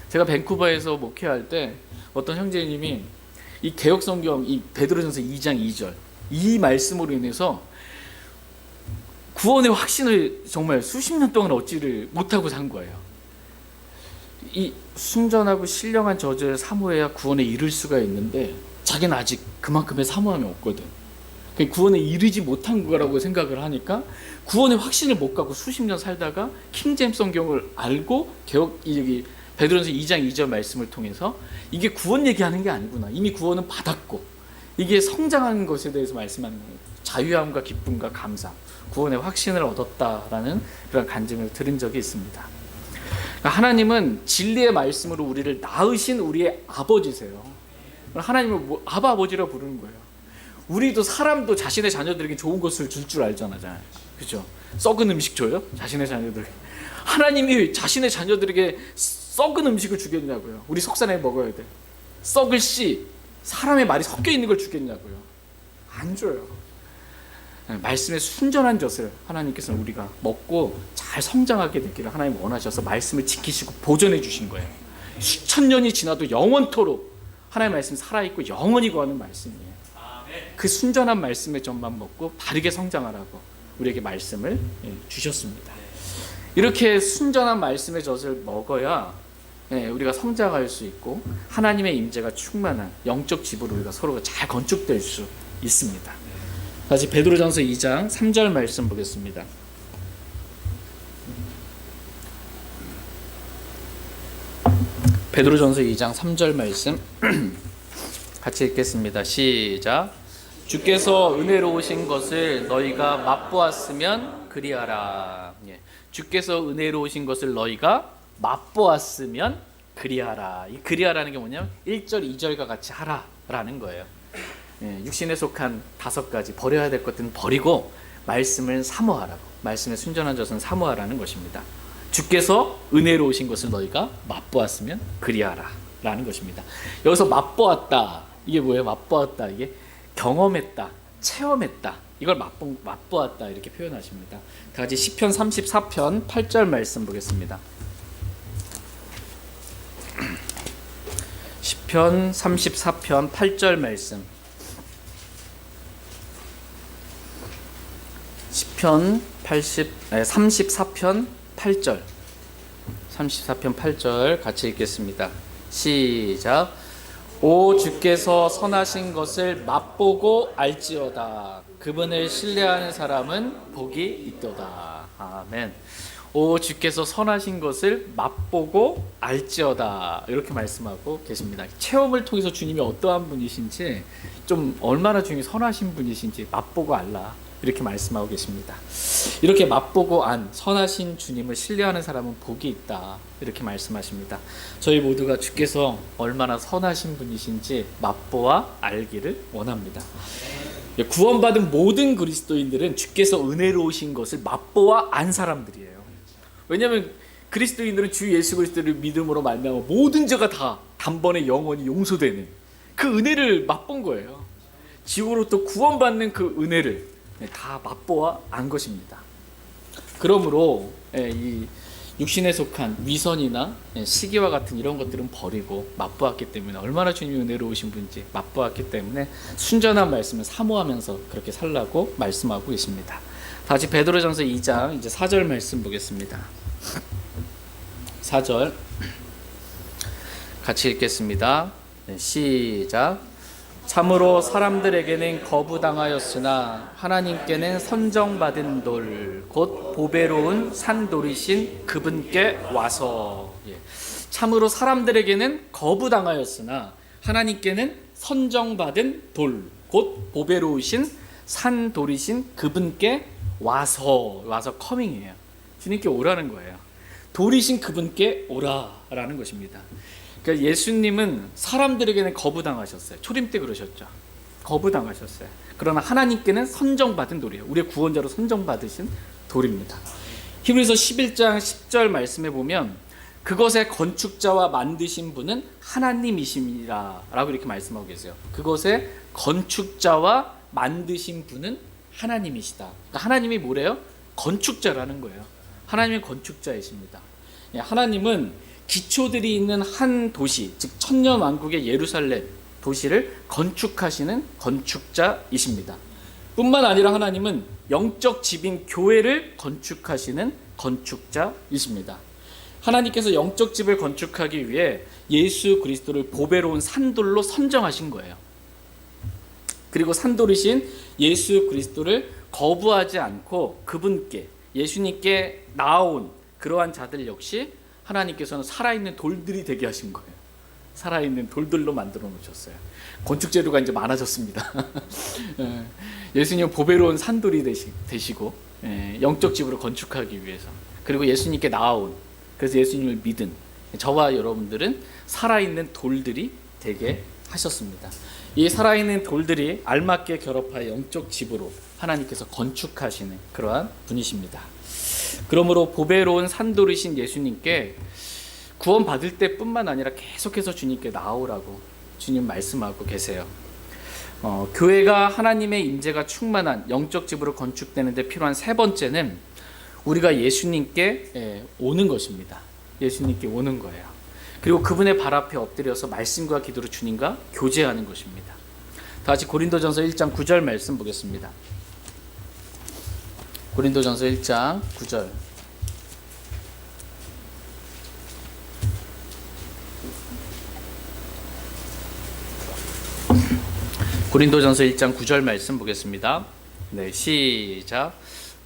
제가 밴쿠버에서 목회할 때 어떤 형제님이 이 개역 성경, 이 베드로전서 2장 2절 이 말씀으로 인해서 구원의 확신을 정말 수십 년 동안 얻지를 못하고 산 거예요. 이 순전하고 신령한 젖을 사모해야 구원에 이를 수가 있는데 자기는 아직 그만큼의 사모함이 없거든. 구원에 이르지 못한 거라고 생각을 하니까 구원의 확신을 못 갖고 수십 년 살다가 킹제임스 성경을 알고 베드로전서 2장 2절 말씀을 통해서 이게 구원 얘기하는 게 아니구나. 이미 구원은 받았고 이게 성장하는 것에 대해서 말씀하는 거예요. 자유함과 기쁨과 감사, 구원의 확신을 얻었다라는 그런 간증을 들은 적이 있습니다. 그러니까 하나님은 진리의 말씀으로 우리를 낳으신 우리의 아버지세요. 하나님을 아바 아버지라 부르는 거예요. 우리도 사람도 자신의 자녀들에게 좋은 것을 줄 줄 알잖아요. 그죠? 썩은 음식 줘요? 자신의 자녀들에게. 하나님이 자신의 자녀들에게 썩은 음식을 주겠냐고요. 우리 속사에 먹어야 돼. 썩을 씨, 사람의 말이 섞여 있는 걸 주겠냐고요. 안 줘요. 말씀의 순전한 젖을 하나님께서는 우리가 먹고 잘 성장하게 되기를 하나님 원하셔서 말씀을 지키시고 보존해 주신 거예요. 수천 년이 지나도 영원토록 하나님의 말씀이 살아있고 영원히 거하는 말씀이에요. 그 순전한 말씀의 젖만 먹고 바르게 성장하라고 우리에게 말씀을 주셨습니다. 이렇게 순전한 말씀의 젖을 먹어야 우리가 성장할 수 있고 하나님의 임재가 충만한 영적 집으로 우리가 서로가 잘 건축될 수 있습니다. 다시 베드로전서 2장 3절 말씀 보겠습니다. 베드로전서 2장 3절 말씀 같이 읽겠습니다. 시작. 주께서 은혜로우신 것을 너희가 맛보았으면 그리하라. 주께서 은혜로우신 것을 너희가 맛보았으면 그리하라. 이 그리하라는 게 뭐냐면 1절 2절과 같이 하라라는 거예요. 육신에 속한 5가지 버려야 될 것들은 버리고 말씀을 사모하라고, 말씀의 순전한 젖은 사모하라는 것입니다. 주께서 은혜로우신 것을 너희가 맛보았으면 그리하라 라는 것입니다. 여기서 맛보았다, 이게 뭐예요? 맛보았다, 이게 경험했다, 체험했다, 이걸 맛보았다 이렇게 표현하십니다. 다 같이 시편 34편 8절 말씀 보겠습니다. 시편 34편 8절 말씀. 시편 34편 8절. 34편 8절 같이 읽겠습니다. 시작. 오 주께서 선하신 것을 맛보고 알지어다. 그분을 신뢰하는 사람은 복이 있도다. 아멘. 오 주께서 선하신 것을 맛보고 알지어다, 이렇게 말씀하고 계십니다. 체험을 통해서 주님이 어떠한 분이신지, 좀 얼마나 주님이 선하신 분이신지 맛보고 알라, 이렇게 말씀하고 계십니다. 이렇게 맛보고 안 선하신 주님을 신뢰하는 사람은 복이 있다, 이렇게 말씀하십니다. 저희 모두가 주께서 얼마나 선하신 분이신지 맛보아 알기를 원합니다. 구원받은 모든 그리스도인들은 주께서 은혜로우신 것을 맛보아 안 사람들이에요. 왜냐하면 그리스도인들은 주 예수 그리스도를 믿음으로 말미암아 모든 죄가 다 단번에 영원히 용서되는 그 은혜를 맛본 거예요. 지옥으로부터 구원받는 그 은혜를 다 맛보아 안 것입니다. 그러므로 이 육신에 속한 위선이나 시기와 같은 이런 것들은 버리고 맛보았기 때문에, 얼마나 주님이 은혜로우신 분인지 맛보았기 때문에 순전한 말씀을 사모하면서 그렇게 살라고 말씀하고 계십니다. 다시 베드로전서 2장 이제 4절 말씀 보겠습니다. 4절 같이 읽겠습니다. 시작. 참으로 사람들에게는 거부당하였으나 하나님께는 선정받은 돌 곧 보배로운 산돌이신 그분께 와서. 참으로 사람들에게는 거부당하였으나 하나님께는 선정받은 돌 곧 보배로우신 산돌이신 그분께 와서 커밍이에요. 주님께 오라는 거예요. 돌이신 그분께 오라라는 것입니다. 그러니까 예수님은 사람들에게는 거부당하셨어요. 초림 때 그러셨죠. 거부당하셨어요. 그러나 하나님께는 선정받은 돌이에요. 우리의 구원자로 선정받으신 돌입니다. 히브리서 11장 10절 말씀해 보면 그것의 건축자와 만드신 분은 하나님이십니다 라고 이렇게 말씀하고 계세요. 그것의 건축자와 만드신 분은 하나님이시다. 그러니까 하나님이 뭐래요? 건축자라는 거예요. 하나님이 건축자이십니다. 하나님은 기초들이 있는 한 도시, 즉 천년왕국의 예루살렘 도시를 건축하시는 건축자이십니다. 뿐만 아니라 하나님은 영적 집인 교회를 건축하시는 건축자이십니다. 하나님께서 영적 집을 건축하기 위해 예수 그리스도를 보배로운 산돌로 선정하신 거예요. 그리고 산돌이신 예수 그리스도를 거부하지 않고 그분께, 예수님께 나아온 그러한 자들 역시 하나님께서는 살아있는 돌들이 되게 하신 거예요. 살아있는 돌들로 만들어 놓으셨어요. 건축 재료가 이제 많아졌습니다. 예수님은 보배로운 산돌이 되시고 영적 집으로 건축하기 위해서, 그리고 예수님께 나아온, 그래서 예수님을 믿은 저와 여러분들은 살아있는 돌들이 되게 하셨습니다. 이 살아있는 돌들이 알맞게 결합하여 영적 집으로 하나님께서 건축하시는 그러한 분이십니다. 그러므로 보배로운 산돌이신 예수님께 구원 받을 때뿐만 아니라 계속해서 주님께 나오라고 주님 말씀하고 계세요. 교회가 하나님의 임재가 충만한 영적 집으로 건축되는 데 필요한 세 번째는 우리가 예수님께 오는 것입니다. 예수님께 오는 거예요. 그리고 그분의 발 앞에 엎드려서 말씀과 기도로 주님과 교제하는 것입니다. 다시 고린도전서 1장 9절 말씀 보겠습니다. 고린도전서 1장 9절. 고린도전서 1장 9절 말씀 보겠습니다. 네, 시작.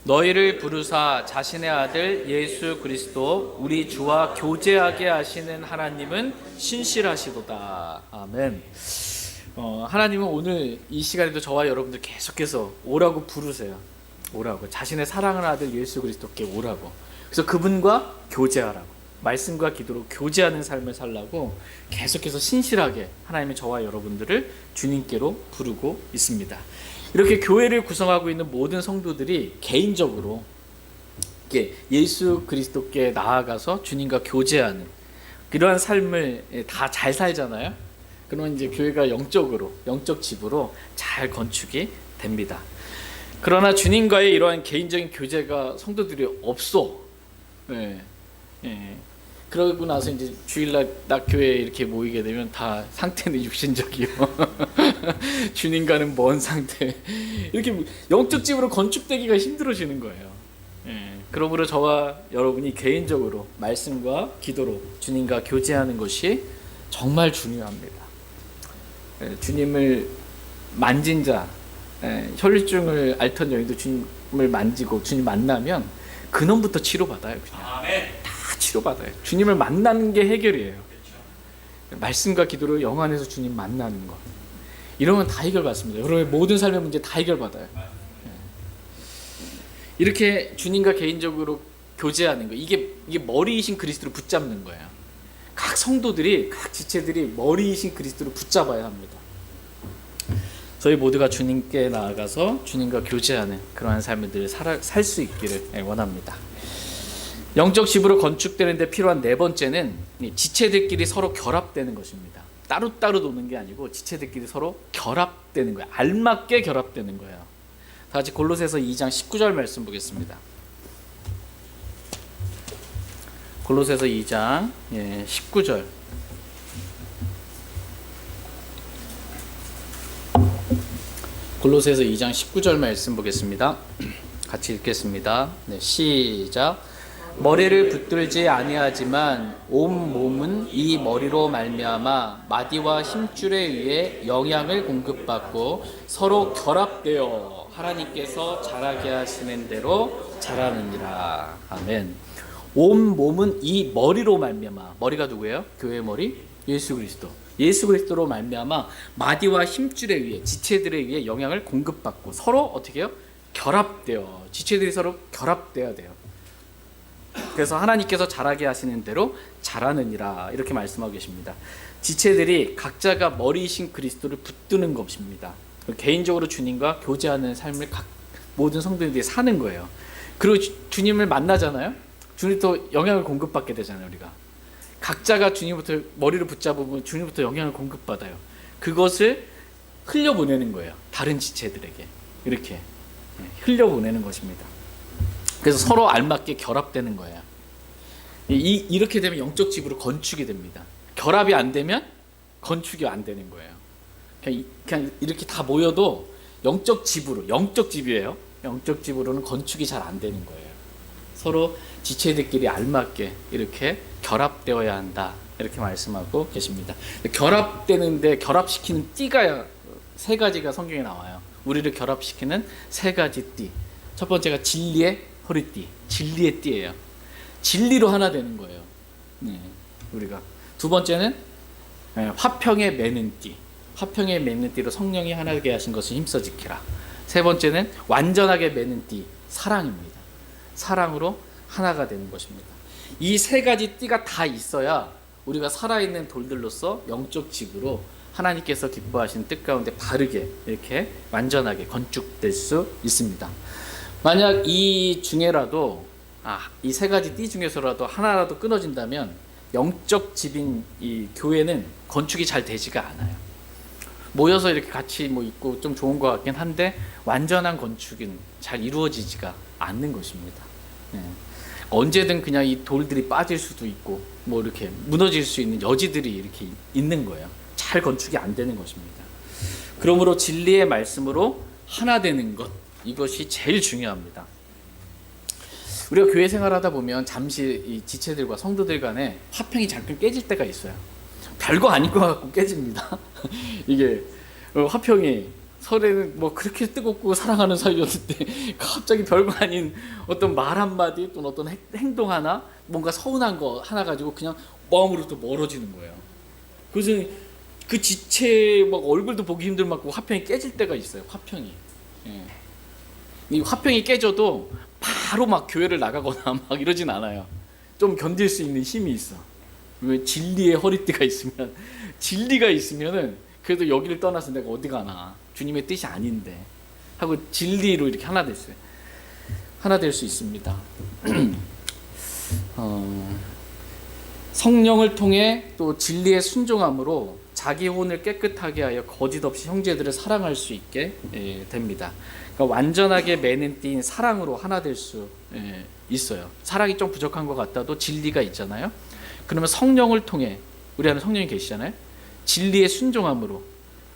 너희를 부르사 자신의 아들 예수 그리스도 우리 주와 교제하게 하시는 하나님은 신실하시도다. 아멘. 하나님은 오늘 이 시간에도 저와 여러분들 계속해서 오라고 부르세요. 오라고, 자신의 사랑하는 아들 예수 그리스도께 오라고. 그래서 그분과 교제하라고, 말씀과 기도로 교제하는 삶을 살라고 계속해서 신실하게 하나님이 저와 여러분들을 주님께로 부르고 있습니다. 이렇게 교회를 구성하고 있는 모든 성도들이 개인적으로 예수 그리스도께 나아가서 주님과 교제하는 그러한 삶을 다 잘 살잖아요. 그러면 이제 교회가 영적 집으로 잘 건축이 됩니다. 그러나 주님과의 이러한 개인적인 교제가 성도들이 없어. 그러고 나서 이제 주일날 딱 교회에 이렇게 모이게 되면 다 상태는 육신적이요. 주님과는 먼 상태. 이렇게 영적 집으로 건축되기가 힘들어지는 거예요. 그러므로 저와 여러분이 개인적으로 말씀과 기도로 주님과 교제하는 것이 정말 중요합니다. 주님을 만진 자, 혈증을 앓던 여인도 주님을 만지고 주님 만나면 근원부터 치료받아요. 그냥. 다 치료받아요. 주님을 만나는 게 해결이에요. 말씀과 기도로 영 안에서 주님 만나는 것, 이러면 다 해결받습니다. 여러분의 모든 삶의 문제 다 해결받아요. 이렇게 주님과 개인적으로 교제하는 거, 이게 머리이신 그리스도를 붙잡는 거예요. 각 성도들이, 각 지체들이 머리이신 그리스도를 붙잡아야 합니다. 저희 모두가 주님께 나아가서 주님과 교제하는 그러한 삶을 늘 살 수 있기를 원합니다. 영적 집으로 건축되는 데 필요한 네 번째는 지체들끼리 서로 결합되는 것입니다. 따로따로 노는 게 아니고 지체들끼리 서로 결합되는 거예요. 알맞게 결합되는 거예요. 다 같이 골로새서 2장 19절 말씀 보겠습니다. 골로새서 2장 19절. 골로새서 2장 19절 말씀 보겠습니다. 같이 읽겠습니다. 네, 시작. 머리를 붙들지 아니하지만 온 몸은 이 머리로 말미암아 마디와 힘줄에 의해 영향을 공급받고 서로 결합되어 하나님께서 자라게 하시는 대로 자라느니라. 아멘. 온 몸은 이 머리로 말미암아, 머리가 누구예요? 교회의 머리? 예수 그리스도. 예수 그리스도로 말미암아 마디와 힘줄에 의해, 지체들에 의해 영향을 공급받고 서로 어떻게 해요? 결합되어, 지체들이 서로 결합돼야 돼요. 그래서 하나님께서 자라게 하시는 대로 자라느니라, 이렇게 말씀하고 계십니다. 지체들이 각자가 머리이신 그리스도를 붙드는 것입니다. 개인적으로 주님과 교제하는 삶을 각 모든 성도들이 사는 거예요. 그리고 주님을 만나잖아요. 주님부터 영향을 공급받게 되잖아요. 우리가 각자가 주님부터 머리를 붙잡으면 주님부터 영향을 공급받아요. 그것을 흘려보내는 거예요. 다른 지체들에게 이렇게 흘려보내는 것입니다. 그래서 서로 알맞게 결합되는 거예요. 이렇게 되면 영적 집으로 건축이 됩니다. 결합이 안 되면 건축이 안 되는 거예요. 그냥 이렇게 다 모여도 영적 집으로, 영적 집이에요. 영적 집으로는 건축이 잘 안 되는 거예요. 서로 지체들끼리 알맞게 이렇게 결합되어야 한다, 이렇게 말씀하고 계십니다. 결합되는데 결합시키는 띠가 세 가지가 성경에 나와요. 우리를 결합시키는 세 가지 띠. 첫 번째가 진리의 허리띠, 진리의 띠예요. 진리로 하나 되는 거예요. 네, 우리가 두 번째는 화평에 매는 띠. 화평에 매는 띠로 성령이 하나되게 하신 것을 힘써 지키라. 세 번째는 완전하게 매는 띠, 사랑입니다. 사랑으로 하나가 되는 것입니다. 이 세 가지 띠가 다 있어야 우리가 살아있는 돌들로서 영적 집으로 하나님께서 기뻐하시는 뜻 가운데 바르게 이렇게 완전하게 건축될 수 있습니다. 만약 이 중에라도 이 세 가지 띠 중에서라도 하나라도 끊어진다면 영적 집인 이 교회는 건축이 잘 되지가 않아요. 모여서 이렇게 같이 있고 좀 좋은 것 같긴 한데 완전한 건축은 잘 이루어지지가 않는 것입니다. 언제든 그냥 이 돌들이 빠질 수도 있고 이렇게 무너질 수 있는 여지들이 이렇게 있는 거예요. 잘 건축이 안 되는 것입니다. 그러므로 진리의 말씀으로 하나 되는 것, 이것이 제일 중요합니다. 우리가 교회 생활하다 보면 잠시 이 지체들과 성도들 간에 화평이 잠깐 깨질 때가 있어요. 별거 아닌 것 같고 깨집니다. 이게 화평이 설에는 그렇게 뜨겁고 사랑하는 사이였는데 갑자기 별거 아닌 어떤 말 한마디 또는 어떤 행동 하나, 뭔가 서운한 거 하나 가지고 그냥 마음으로부터 멀어지는 거예요. 그래서 그 지체 얼굴도 보기 힘들 만큼 화평이 깨질 때가 있어요. 화평이. 이 화평이 깨져도 바로 교회를 나가거나 이러진 않아요. 좀 견딜 수 있는 힘이 있어. 왜? 진리의 허리띠가 있으면, 진리가 있으면은 그래도 여기를 떠나서 내가 어디 가나, 주님의 뜻이 아닌데 하고 진리로 이렇게 하나 됐어요. 하나 될 수 있습니다. 성령을 통해 또 진리의 순종함으로 자기 혼을 깨끗하게 하여 거짓 없이 형제들을 사랑할 수 있게 됩니다. 그러니까 완전하게 매는 띠인 사랑으로 하나 될 수 있어요. 사랑이 좀 부족한 것 같아도 진리가 있잖아요. 그러면 성령을 통해, 우리 안에 성령이 계시잖아요. 진리의 순종함으로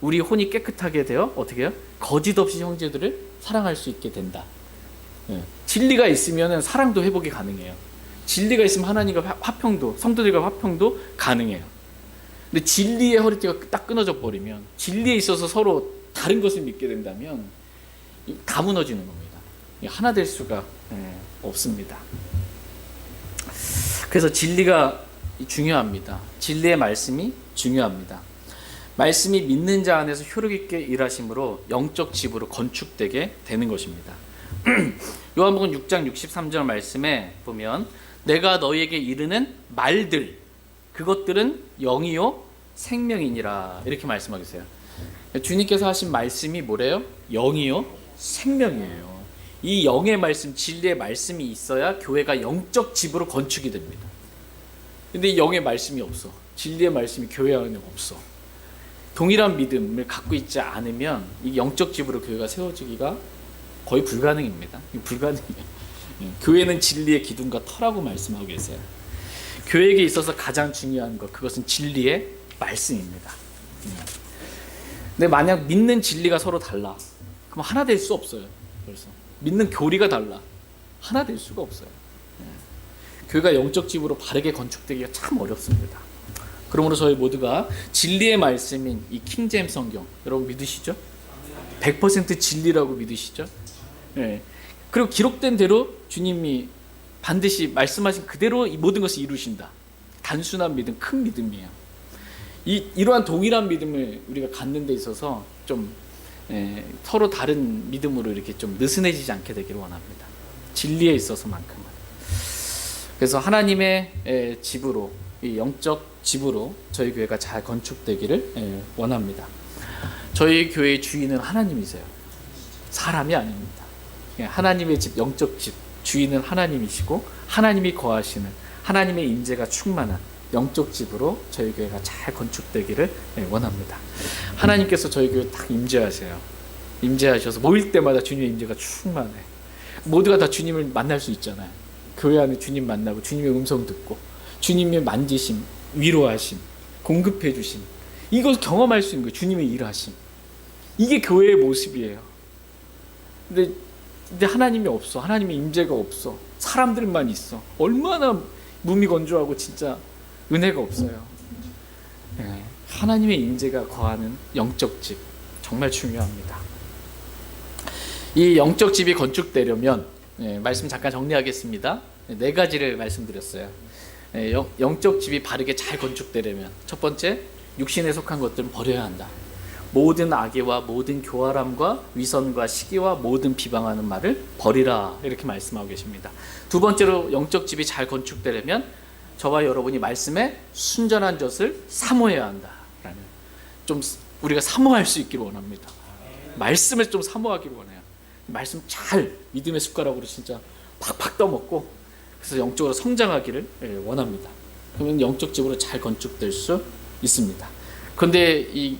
우리 혼이 깨끗하게 되어 어떻게 해요? 거짓 없이 형제들을 사랑할 수 있게 된다. 진리가 있으면 사랑도 회복이 가능해요. 진리가 있으면 하나님과 화평도, 성도들과 화평도 가능해요. 근데 진리의 허리띠가 딱 끊어져 버리면, 진리에 있어서 서로 다른 것을 믿게 된다면 다 무너지는 겁니다. 하나 될 수가 없습니다. 그래서 진리가 중요합니다. 진리의 말씀이 중요합니다. 말씀이 믿는 자 안에서 효력 있게 일하심으로 영적 집으로 건축되게 되는 것입니다. 요한복음 6장 63절 말씀에 보면 내가 너희에게 이르는 말들, 그것들은 영이요 생명이니라, 이렇게 말씀하겠어요. 주님께서 하신 말씀이 뭐래요? 영이요 생명이에요. 이 영의 말씀, 진리의 말씀이 있어야 교회가 영적 집으로 건축이 됩니다. 근데 이 영의 말씀이 없어, 진리의 말씀이 교회 안에 없어, 동일한 믿음을 갖고 있지 않으면 이 영적 집으로 교회가 세워지기가 거의 불가능입니다. 불가능해요. 교회는 진리의 기둥과 터라고 말씀하고 계세요. 교회에게 있어서 가장 중요한 것, 그것은 진리의 말씀입니다. 근데 만약 믿는 진리가 서로 달라, 그럼 하나 될 수 없어요. 벌써 믿는 교리가 달라, 하나 될 수가 없어요. 교회가 영적 집으로 바르게 건축되기가 참 어렵습니다. 그러므로 저희 모두가 진리의 말씀인 이 킹제임스 성경, 여러분 믿으시죠? 100% 진리라고 믿으시죠? 그리고 기록된 대로 주님이 반드시 말씀하신 그대로 이 모든 것을 이루신다. 단순한 믿음, 큰 믿음이에요. 이러한 동일한 믿음을 우리가 갖는 데 있어서 좀 서로 다른 믿음으로 이렇게 좀 느슨해지지 않게 되기를 원합니다. 진리에 있어서만큼은. 그래서 하나님의 집으로, 이 영적 집으로 저희 교회가 잘 건축되기를 원합니다. 저희 교회의 주인은 하나님이세요. 사람이 아닙니다. 하나님의 집, 영적 집 주인은 하나님이시고 하나님이 거하시는, 하나님의 임재가 충만한 영적 집으로 저희 교회가 잘 건축되기를 원합니다. 하나님께서 저희 교회 딱 임재하세요. 임재하셔서 모일 때마다 주님의 임재가 충만해. 모두가 다 주님을 만날 수 있잖아요. 교회 안에 주님 만나고 주님의 음성 듣고 주님의 만지심, 위로하심, 공급해 주심, 이걸 경험할 수 있는 거예요. 주님의 일하심. 이게 교회의 모습이에요. 근데 하나님이 없어. 하나님의 임재가 없어. 사람들만 있어. 얼마나 무미건조하고 진짜 은혜가 없어요. 하나님의 임재가 거하는 영적 집, 정말 중요합니다. 이 영적 집이 건축되려면 말씀 잠깐 정리하겠습니다. 4가지를 말씀드렸어요. 영적 집이 바르게 잘 건축되려면 첫 번째, 육신에 속한 것들은 버려야 한다. 모든 악의와 모든 교활함과 위선과 시기와 모든 비방하는 말을 버리라, 이렇게 말씀하고 계십니다. 두 번째로 영적 집이 잘 건축되려면 저와 여러분이 말씀에 순전한 젖을 사모해야 한다라는, 좀 우리가 사모할 수 있기를 원합니다. 말씀을 좀 사모하기를 원해요. 말씀 잘 믿음의 숟가락으로 진짜 팍팍 떠먹고, 그래서 영적으로 성장하기를 원합니다. 그러면 영적 집으로 잘 건축될 수 있습니다. 그런데 이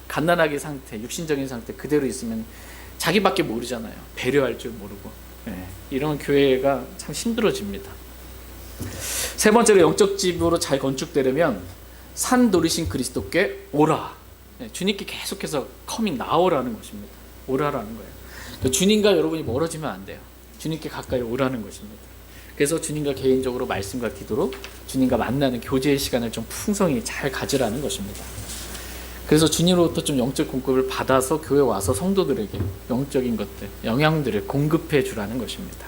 갓난아기 상태, 육신적인 상태 그대로 있으면 자기밖에 모르잖아요. 배려할 줄 모르고. 이런 교회가 참 힘들어집니다. 세 번째로 영적 집으로 잘 건축되려면 산 노리신 그리스도께 오라. 주님께 계속해서 커밍 나오라는 것입니다. 오라라는 거예요. 주님과 여러분이 멀어지면 안 돼요. 주님께 가까이 오라는 것입니다. 그래서 주님과 개인적으로 말씀과 기도로 주님과 만나는 교제의 시간을 좀 풍성히 잘 가지라는 것입니다. 그래서 주님으로부터 좀 영적 공급을 받아서 교회 와서 성도들에게 영적인 것들, 영양들을 공급해 주라는 것입니다.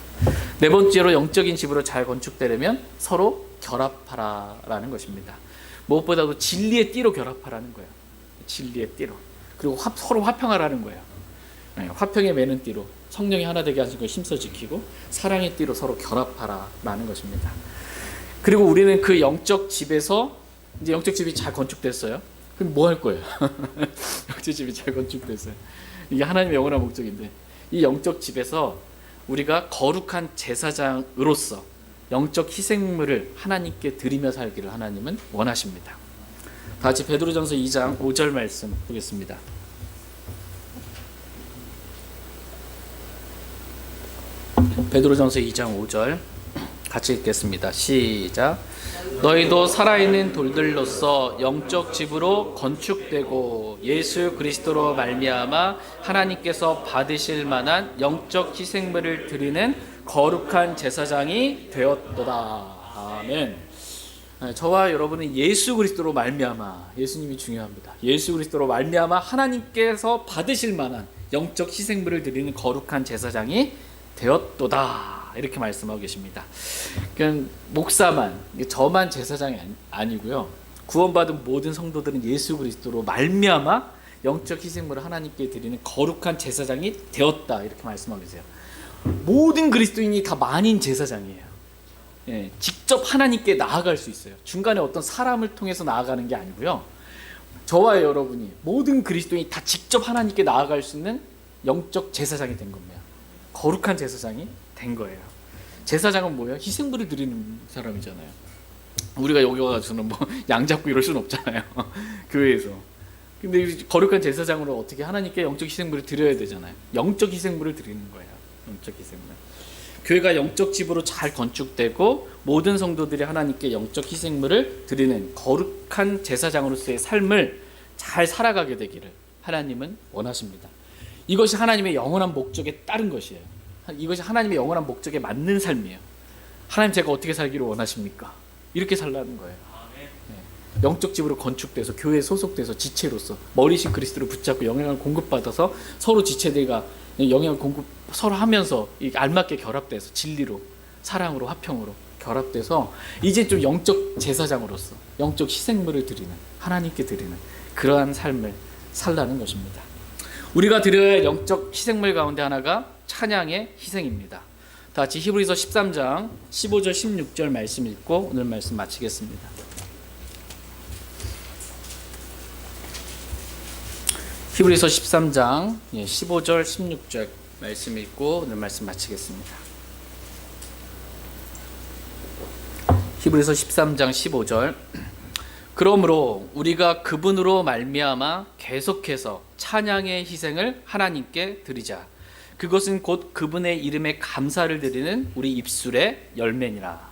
네 번째로 영적인 집으로 잘 건축되려면 서로 결합하라라는 것입니다. 무엇보다도 진리의 띠로 결합하라는 거예요. 진리의 띠로. 그리고 서로 화평하라는 거예요. 화평에 매는 띠로 성령이 하나 되게 하신 걸 힘써 지키고 사랑의 띠로 서로 결합하라라는 것입니다. 그리고 우리는 그 영적 집에서 이제 영적 집이 잘 건축됐어요. 그럼 뭐 할 거예요? 영적 집이 잘 건축됐어요. 이게 하나님의 영원한 목적인데, 이 영적 집에서 우리가 거룩한 제사장으로서 영적 희생물을 하나님께 드리며 살기를 하나님은 원하십니다. 다 같이 베드로전서 2장 5절 말씀 보겠습니다. 베드로전서 2장 5절 같이 읽겠습니다. 시작. 너희도 살아있는 돌들로서 영적 집으로 건축되고 예수 그리스도로 말미암아 하나님께서 받으실 만한 영적 희생물을 드리는 거룩한 제사장이 되었도다. 아멘. 저와 여러분은 예수 그리스도로 말미암아, 예수님이 중요합니다. 예수 그리스도로 말미암아 하나님께서 받으실 만한 영적 희생물을 드리는 거룩한 제사장이 되었도다, 이렇게 말씀하고 계십니다. 그냥 목사만, 저만 제사장이 아니고요. 구원받은 모든 성도들은 예수 그리스도로 말미암아 영적 희생물을 하나님께 드리는 거룩한 제사장이 되었다, 이렇게 말씀하고 계세요. 모든 그리스도인이 다 만인 제사장이에요. 직접 하나님께 나아갈 수 있어요. 중간에 어떤 사람을 통해서 나아가는 게 아니고요. 저와 여러분이 모든 그리스도인이 다 직접 하나님께 나아갈 수 있는 영적 제사장이 된 겁니다. 거룩한 제사장이 된 거예요. 제사장은 뭐예요? 희생물을 드리는 사람이잖아요. 우리가 여기 와가지고는 뭐 양 잡고 이럴 수는 없잖아요. 교회에서. 근데 거룩한 제사장으로 어떻게 하나님께 영적 희생물을 드려야 되잖아요. 영적 희생물을 드리는 거예요. 영적 희생물. 교회가 영적 집으로 잘 건축되고 모든 성도들이 하나님께 영적 희생물을 드리는 거룩한 제사장으로서의 삶을 잘 살아가게 되기를 하나님은 원하십니다. 이것이 하나님의 영원한 목적에 따른 것이에요. 이것이 하나님의 영원한 목적에 맞는 삶이에요. 하나님, 제가 어떻게 살기를 원하십니까? 이렇게 살라는 거예요. 영적 집으로 건축돼서 교회에 소속돼서 지체로서 머리신 그리스도를 붙잡고 영향을 공급받아서 서로 지체들과 영향을 공급 서로 하면서 알맞게 결합돼서 진리로, 사랑으로, 화평으로 결합돼서 이제 좀 영적 제사장으로서 영적 희생물을 드리는, 하나님께 드리는 그러한 삶을 살라는 것입니다. 우리가 드려야 할 영적 희생물 가운데 하나가 찬양의 희생입니다. 다 같이 히브리서 13장 15절 16절 말씀 읽고 오늘 말씀 마치겠습니다. 히브리서 13장 15절 16절 말씀 읽고 오늘 말씀 마치겠습니다. 히브리서 13장 15절. 그러므로 우리가 그분으로 말미암아 계속해서 찬양의 희생을 하나님께 드리자. 그것은 곧 그분의 이름에 감사를 드리는 우리 입술의 열매니라.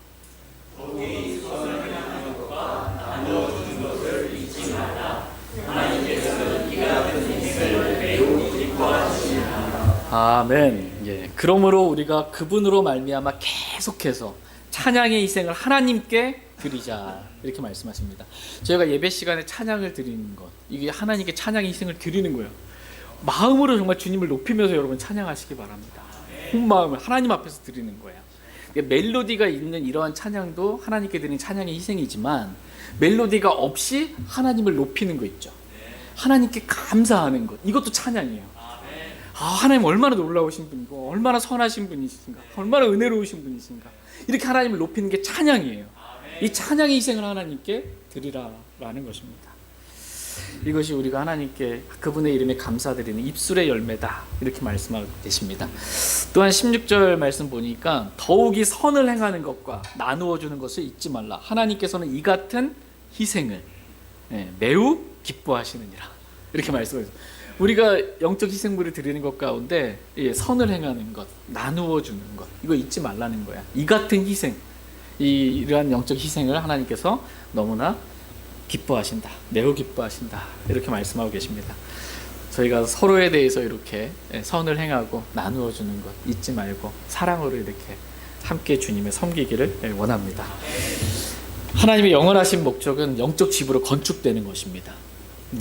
아멘. 그러므로 우리가 그분으로 말미암아 계속해서 찬양의 희생을 하나님께 드리자, 이렇게 말씀하십니다. 저희가 예배 시간에 찬양을 드리는 것, 이게 하나님께 찬양의 희생을 드리는 거예요. 마음으로 정말 주님을 높이면서 여러분 찬양하시기 바랍니다. 온 마음을 하나님 앞에서 드리는 거예요. 멜로디가 있는 이러한 찬양도 하나님께 드리는 찬양의 희생이지만, 멜로디가 없이 하나님을 높이는 거 있죠. 하나님께 감사하는 것, 이것도 찬양이에요. 하나님 얼마나 놀라우신 분이고 얼마나 선하신 분이신가, 얼마나 은혜로우신 분이신가, 이렇게 하나님을 높이는 게 찬양이에요. 이 찬양의 희생을 하나님께 드리라라는 것입니다. 이것이 우리가 하나님께 그분의 이름에 감사드리는 입술의 열매다, 이렇게 말씀하고 계십니다. 또한 16절 말씀 보니까 더욱이 선을 행하는 것과 나누어 주는 것을 잊지 말라. 하나님께서는 이 같은 희생을 매우 기뻐하시느니라, 이렇게 말씀해요. 우리가 영적 희생물을 드리는 것 가운데 선을 행하는 것, 나누어 주는 것, 이거 잊지 말라는 거야. 이 같은 희생, 이러한 영적 희생을 하나님께서 너무나 기뻐하신다, 매우 기뻐하신다, 이렇게 말씀하고 계십니다. 저희가 서로에 대해서 이렇게 선을 행하고 나누어 주는 것 잊지 말고 사랑으로 이렇게 함께 주님을 섬기기를 원합니다. 하나님의 영원하신 목적은 영적 집으로 건축되는 것입니다.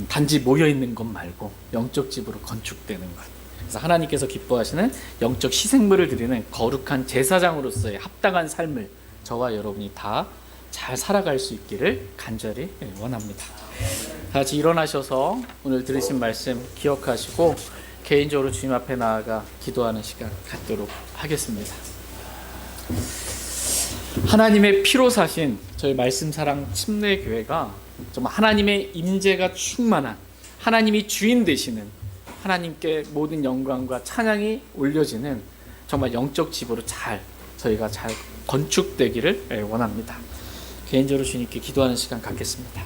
단지 모여있는 것 말고 영적 집으로 건축되는 것. 그래서 하나님께서 기뻐하시는 영적 희생물을 드리는 거룩한 제사장으로서의 합당한 삶을 저와 여러분이 다 잘 살아갈 수 있기를 간절히 원합니다. 다 같이 일어나셔서 오늘 들으신 말씀 기억하시고 개인적으로 주님 앞에 나아가 기도하는 시간 갖도록 하겠습니다. 하나님의 피로 사신 저희 말씀사랑 침례교회가 정말 하나님의 임재가 충만한, 하나님이 주인 되시는, 하나님께 모든 영광과 찬양이 올려지는 정말 영적 집으로 저희가 잘 건축되기를 원합니다. 개인적으로 주님께 기도하는 시간 갖겠습니다.